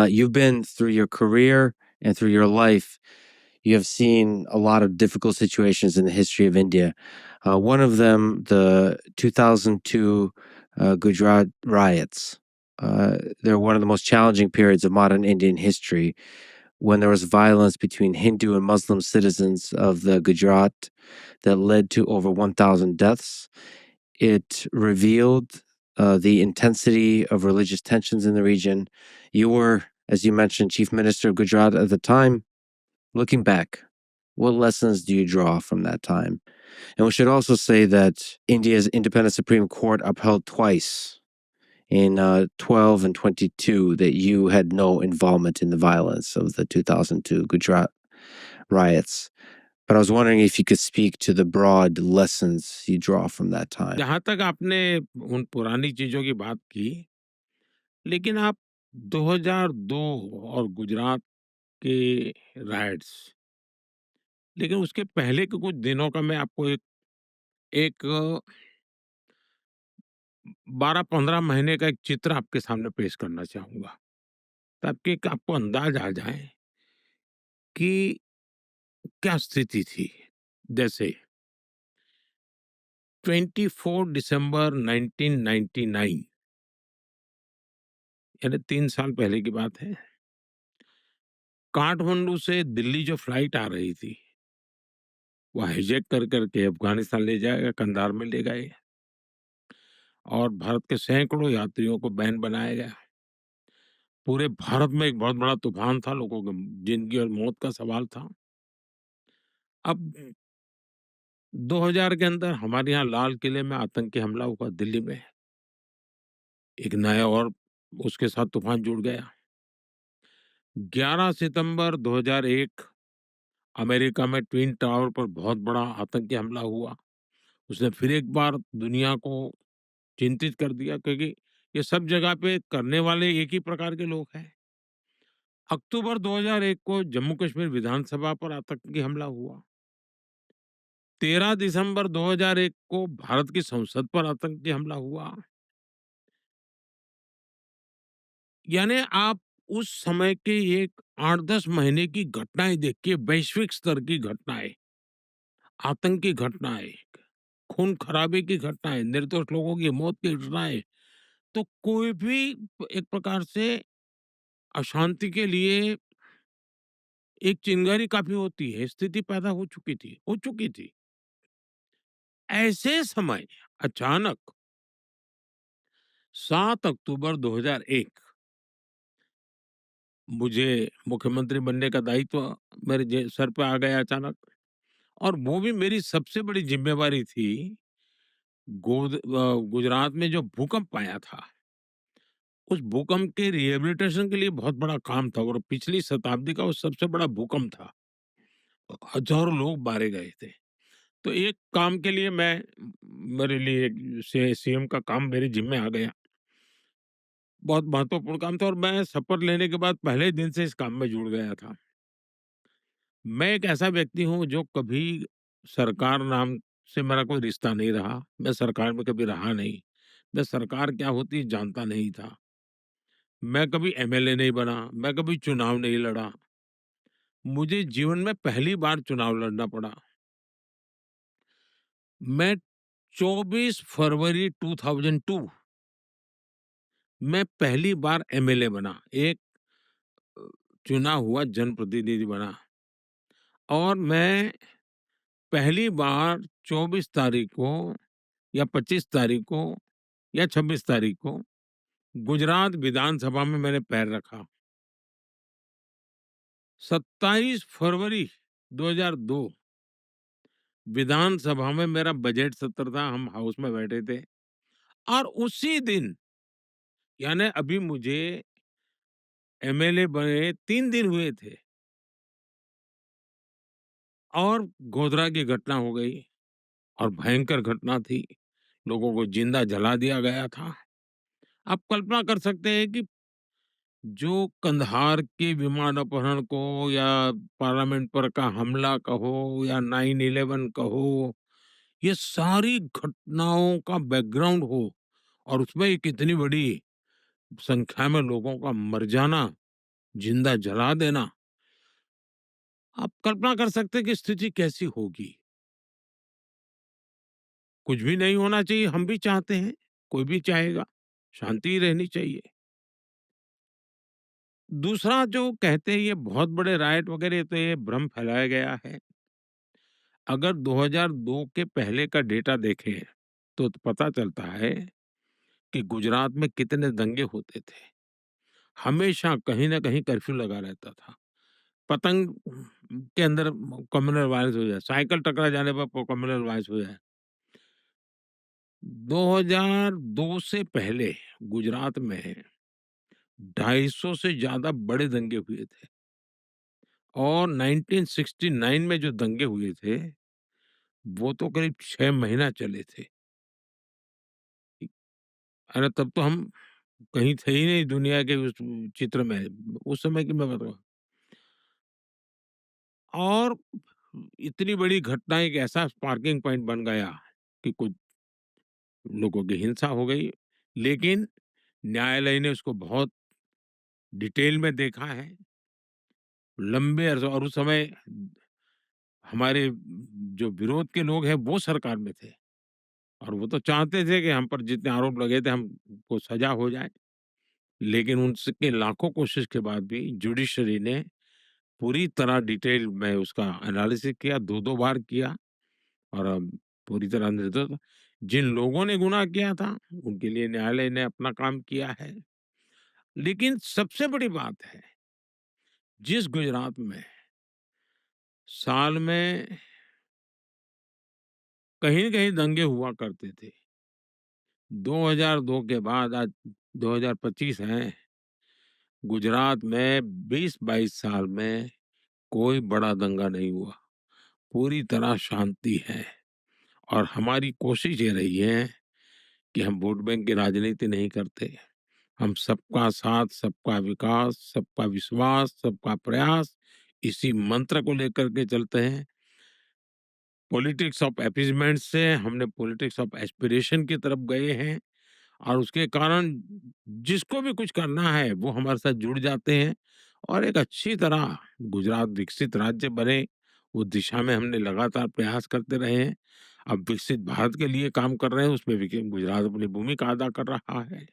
you've been through your career and through your life, you have seen a lot of difficult situations in the history of India. One of them, the 2002 Gujarat riots. They're one of the most challenging periods of modern Indian history when there was violence between Hindu and Muslim citizens of the Gujarat that led to over 1,000 deaths. It revealed the intensity of religious tensions in the region. You were, as you mentioned, Chief Minister of Gujarat at the time. Looking back, what lessons do you draw from that time? And we should also say that India's independent Supreme Court upheld twice in 12 and 22 that you had no involvement in the violence of the 2002 Gujarat riots. But I was wondering if you could speak to the broad lessons you draw from that time. जहाँ तक आपने उन पुरानी चीज़ों की बात की, लेकिन आप 2002 और गुजरात के राइट्स, लेकिन उसके पहले के कुछ दिनों का मैं आपको एक एक 12-15 महीने का एक चित्र आपके सामने पेश करना चाहूँगा, ताकि एक आपको अंदाज़ आ जाए कि क्या स्थिति थी। जैसे 24 दिसंबर 1999, यानी 3 साल पहले की बात है। काठमांडू से दिल्ली जो फ्लाइट आ रही थी, वो हाईजैक कर के अफ़गानिस्तान ले जाया, कंधार में ले गए और भारत के सैकड़ों यात्रियों को बैन बनाया गया। पूरे भारत में एक बहुत बड़ा तूफ़ान था, लोगों की ज़िंदगी और मौत का सवाल था। अब 2000 के अंदर हमारे यहाँ लाल किले में आतंकी हमला हुआ दिल्ली में। एक नया और उसके साथ तूफ़ान जुड़ गया। 11 सितंबर 2001 अमेरिका में ट्विन टावर पर बहुत बड़ा आतंकी हमला हुआ। उसने फिर एक बार दुनिया को चिंतित कर दिया, क्योंकि ये सब जगह पे करने वाले एक ही प्रकार के लोग हैं। अक्टूबर 2001 को जम्मू कश्मीर विधानसभा पर आतंकी हमला हुआ। 13 दिसंबर 2001 को भारत की संसद पर आतंकी हमला हुआ। यानी आप उस समय के एक 8-10 महीने की घटनाएं देखिए, वैश्विक स्तर की घटनाएं, आतंकी घटनाएं, खून खराबे की घटनाएं, निर्दोष लोगों की मौत की घटनाएं। तो कोई भी एक प्रकार से अशांति के लिए एक चिंगारी काफ़ी होती है, स्थिति पैदा हो चुकी थी। ऐसे समय अचानक 7 अक्टूबर 2001 मुझे मुख्यमंत्री बनने का दायित्व मेरे सर पे आ गया अचानक, और वो भी मेरी सबसे बड़ी ज़िम्मेवारी थी। गुजरात में जो भूकंप आया था, उस भूकंप के रिहैबिलिटेशन के लिए बहुत बड़ा काम था, और पिछली शताब्दी का वो सबसे बड़ा भूकंप था। हज़ारों लोग मारे गए थे। तो एक काम के लिए मेरे लिए सीएम का काम मेरे जिम्मे आ गया। बहुत महत्वपूर्ण काम था, और मैं शपथ लेने के बाद पहले दिन से इस काम में जुड़ गया था। मैं एक ऐसा व्यक्ति हूँ जो कभी सरकार नाम से मेरा कोई रिश्ता नहीं रहा। मैं सरकार में कभी रहा नहीं। मैं सरकार क्या होती है जानता नहीं था। मैं कभी एमएलए नहीं बना, मैं कभी चुनाव नहीं लड़ा। मुझे जीवन में पहली बार चुनाव लड़ना पड़ा। मैं 24 फरवरी 2002 मैं पहली बार एमएलए बना, एक चुना हुआ जनप्रतिनिधि बना, और मैं पहली बार 24 तारीख को या 25 तारीख को या 26 तारीख को गुजरात विधानसभा में मैंने पैर रखा। 27 फरवरी 2002 विधानसभा में मेरा बजट सत्र था, हम हाउस में बैठे थे, और उसी दिन, यानी अभी मुझे एमएलए बने 3 दिन हुए थे, और गोधरा की घटना हो गई, और भयंकर घटना थी। लोगों को जिंदा जला दिया गया था। आप कल्पना कर सकते हैं कि जो कंधार के विमान अपहरण को, या पार्लियामेंट पर का हमला कहो, या 9/11 कहो, ये सारी घटनाओं का बैकग्राउंड हो, और उसमें एक इतनी बड़ी संख्या में लोगों का मर जाना, जिंदा जला देना, आप कल्पना कर सकते हैं कि स्थिति कैसी होगी। कुछ भी नहीं होना चाहिए, हम भी चाहते हैं, कोई भी चाहेगा, शांति ही रहनी चाहिए। दूसरा जो कहते हैं ये बहुत बड़े रायट वगैरह, तो ये भ्रम फैलाया गया है। अगर 2002 के पहले का डेटा देखें, तो पता चलता है कि गुजरात में कितने दंगे होते थे। हमेशा कहीं न कहीं कर्फ्यू लगा रहता था। पतंग के अंदर कम्युनल वायलेंस हो जाए, साइकिल टकरा जाने पर कम्युनल वायलेंस हो जाए। 2002 से पहले गुजरात में 250 से ज़्यादा बड़े दंगे हुए थे और 1969 में जो दंगे हुए थे, वो तो करीब 6 महीना चले थे। अरे तब तो हम कहीं थे ही नहीं दुनिया के उस चित्र में, उस समय की मैं बताऊँ। और इतनी बड़ी घटना, एक ऐसा स्पार्किंग पॉइंट बन गया कि कुछ लोगों की हिंसा हो गई, लेकिन न्यायालय ने उसको बहुत डिटेल में देखा है, लंबे अरसे। और उस समय हमारे जो विरोध के लोग हैं वो सरकार में थे और वो तो चाहते थे कि हम पर जितने आरोप लगे थे हमको सजा हो जाए। लेकिन उनके लाखों कोशिश के बाद भी जुडिशरी ने पूरी तरह डिटेल में उसका एनालिसिस किया, 2-2 बार किया और पूरी तरह निर्दोष। जिन लोगों ने गुनाह किया था, उनके लिए न्यायालय ने अपना काम किया है। लेकिन सबसे बड़ी बात है, जिस गुजरात में साल में कहीं न कहीं दंगे हुआ करते थे, 2002 के बाद आज 2025 है, गुजरात में 20-22 साल में कोई बड़ा दंगा नहीं हुआ। पूरी तरह शांति है और हमारी कोशिश ये रही है कि हम वोट बैंक की राजनीति नहीं करते। हम सबका साथ, सबका विकास, सबका विश्वास, सबका प्रयास, इसी मंत्र को लेकर के चलते हैं। पॉलिटिक्स ऑफ अपीसमेंट से हमने पॉलिटिक्स ऑफ एस्पिरेशन की तरफ गए हैं और उसके कारण जिसको भी कुछ करना है वो हमारे साथ जुड़ जाते हैं और एक अच्छी तरह गुजरात विकसित राज्य बने, वो दिशा में हमने लगातार प्रयास करते रहे हैं। अब विकसित भारत के लिए काम कर रहे हैं, उसमें भी गुजरात अपनी भूमिका अदा कर रहा है।